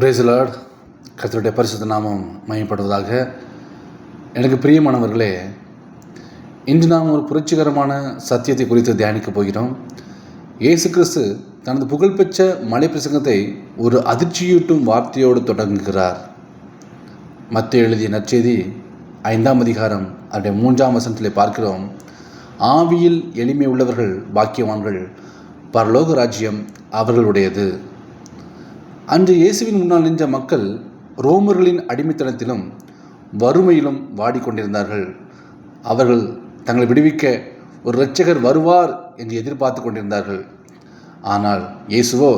Praise the Lord. கர்த்தருடைய பரிசுத்த நாமம் மகிமைப்படுவதாக. எனக்கு பிரியமானவர்களே, இன்று நாம் ஒரு புரட்சிகரமான சத்தியத்தை குறித்து தியானிக்கப் போகிறோம். இயேசு கிறிஸ்து தனது புகழ்பெற்ற மலை பிரசங்கத்தை ஒரு அதிர்ச்சியூட்டும் வார்த்தையோடு தொடங்குகிறார். மத்தேயு எழுதிய நற்செய்தி 5ஆம் அதிகாரம் அதனுடைய 3ஆம் வசனத்திலே பார்க்கிறோம். ஆவியில் எளிமை உள்ளவர்கள் பாக்கியவான்கள், பரலோக ராஜ்யம் அவர்களுடையது. அன்று இயேசுவின் முன்னால் நின்ற மக்கள் ரோமர்களின் அடிமைத்தனத்திலும் வறுமையிலும் வாடிக்கொண்டிருந்தார்கள். அவர்கள் தங்களை விடுவிக்க ஒரு இரட்சகர் வருவார் என்று எதிர்பார்த்து கொண்டிருந்தார்கள். ஆனால் இயேசுவோ,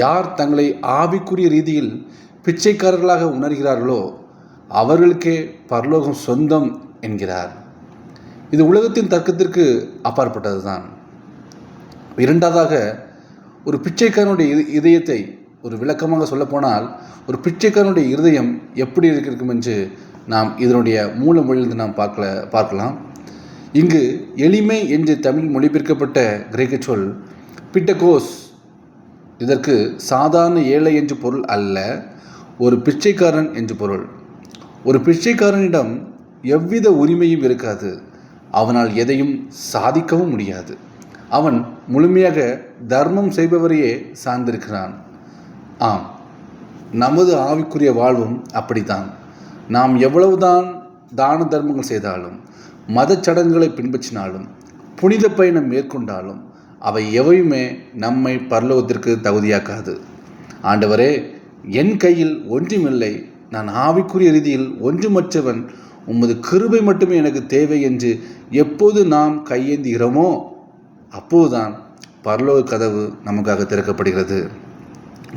யார் தங்களை ஆவிக்குரிய ரீதியில் பிச்சைக்காரர்களாக உணர்கிறார்களோ அவர்களுக்கே பரலோகம் சொந்தம் என்கிறார். இது உலகத்தின் தர்க்கத்திற்கு அப்பாற்பட்டது தான். இரண்டாவதாக, ஒரு பிச்சைக்காரனுடைய இதயத்தை ஒரு விளக்கமாக சொல்லப்போனால், ஒரு பிச்சைக்காரனுடைய இருதயம் எப்படி இருக்கும் என்று நாம் இதனுடைய மூல மொழியிலிருந்து நாம் பார்க்கலாம். இங்கு எளிமை என்று தமிழ் மொழிபெயர்க்கப்பட்ட கிரேக்க சொல் பிட்டகோஸ். இதற்கு சாதாரண ஏழை என்று பொருள் அல்ல, ஒரு பிச்சைக்காரன் என்று பொருள். ஒரு பிச்சைக்காரனிடம் எவ்வித உரிமையும் இருக்காது. அவனால் எதையும் சாதிக்கவும் முடியாது. அவன் முழுமையாக தர்மம் செய்பவரையே சார்ந்திருக்கிறான். ஆம், நமது ஆவிக்குரிய வாழ்வும் அப்படித்தான். நாம் எவ்வளவுதான் தான தர்மங்கள் செய்தாலும், மத சடங்குகளை பின்பற்றினாலும், புனித பயணம் மேற்கொண்டாலும் அவை எவையுமே நம்மை பரலோகத்திற்கு தகுதியாக்காது. ஆண்டவரே, என் கையில் ஒன்றுமில்லை, நான் ஆவிக்குரிய ரீதியில் ஒன்றுமற்றவன், உமது கிருபை மட்டுமே எனக்கு தேவை என்று எப்போது நாம் கையேந்துகிறோமோ அப்போதுதான் பரலோக கதவு நமக்காக திறக்கப்படுகிறது.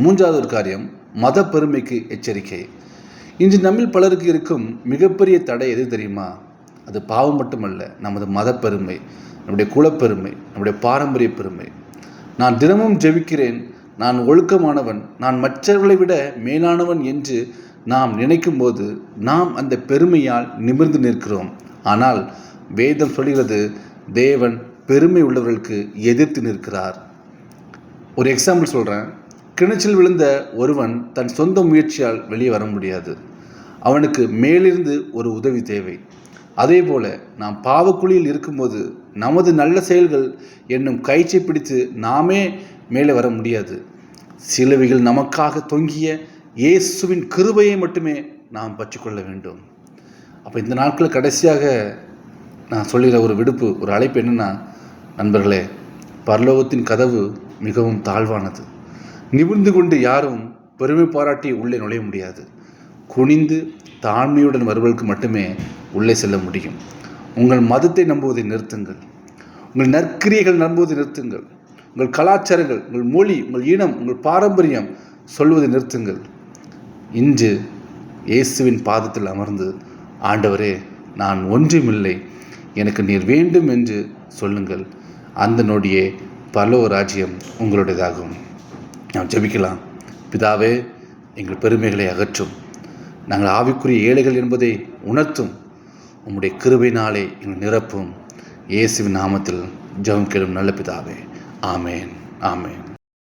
மூன்றாவது ஒரு காரியம், மத பெருமைக்கு எச்சரிக்கை. இன்று நம்மில் பலருக்கு இருக்கும் மிகப்பெரிய தடை எது தெரியுமா? அது பாவம் மட்டுமல்ல, நமது மத பெருமை, நம்முடைய குலப்பெருமை, நம்முடைய பாரம்பரிய பெருமை. நான் தினமும் ஜெபிக்கிறேன், நான் ஒழுக்கமானவன், நான் மற்றவர்களை விட மேலானவன் என்று நாம் நினைக்கும் போது நாம் அந்த பெருமையால் நிமிர்ந்து நிற்கிறோம். ஆனால் வேதம் சொல்கிறது, தேவன் பெருமை உள்ளவர்களுக்கு எதிர்த்து நிற்கிறார். ஒரு எக்ஸாம்பிள் சொல்கிறேன். கிணற்றில் விழுந்த ஒருவன் தன் சொந்த முயற்சியால் வெளியே வர முடியாது. அவனுக்கு மேலிருந்து ஒரு உதவி தேவை. அதே போல நாம் பாவக்குழியில் இருக்கும்போது நமது நல்ல செயல்கள் என்னும் கயிற்றை பிடித்து நாமே மேலே வர முடியாது. சிலுவையில் நமக்காக தொங்கிய இயேசுவின் கிருபையை மட்டுமே நாம் பற்றிக்கொள்ள வேண்டும். அப்போ இந்த நாட்களில் கடைசியாக நான் சொல்லுகிற ஒரு விடுப்பு, ஒரு அழைப்பு என்னென்னா, நண்பர்களே, பரலோகத்தின் கதவு மிகவும் தாழ்வானது. நிமிர்ந்து கொண்டு யாரும் பெருமை பாராட்டி உள்ளே நுழைய முடியாது. குனிந்து தாழ்மையுடன் வருவதற்கு மட்டுமே உள்ளே செல்ல முடியும். உங்கள் மதத்தை நம்புவதை நிறுத்துங்கள். உங்கள் நற்கிரியைகள் நம்புவதை நிறுத்துங்கள். உங்கள் கலாச்சாரங்கள், உங்கள் மொழி, உங்கள் இனம், உங்கள் பாரம்பரியம் சொல்வதை நிறுத்துங்கள். இன்று இயேசுவின் பாதத்தில் அமர்ந்து, ஆண்டவரே, நான் ஒன்றுமில்லை, எனக்கு நீர் வேண்டும் என்று சொல்லுங்கள். அந்த நொடியே பரலோக ராஜ்யம் உங்களுடையதாகும். நாம் ஜெபிக்கலாம். பிதாவே, எங்கள் பெருமைகளை அகற்றும். நாங்கள் ஆவிக்குரிய ஏழைகள் என்பதை உணர்த்தும். உம்முடைய கிருபையினாலே எங்கள் நிரப்பும். இயேசுவின் நாமத்தில் ஜெபம் கேளும் நல்ல பிதாவே. ஆமேன், ஆமேன்.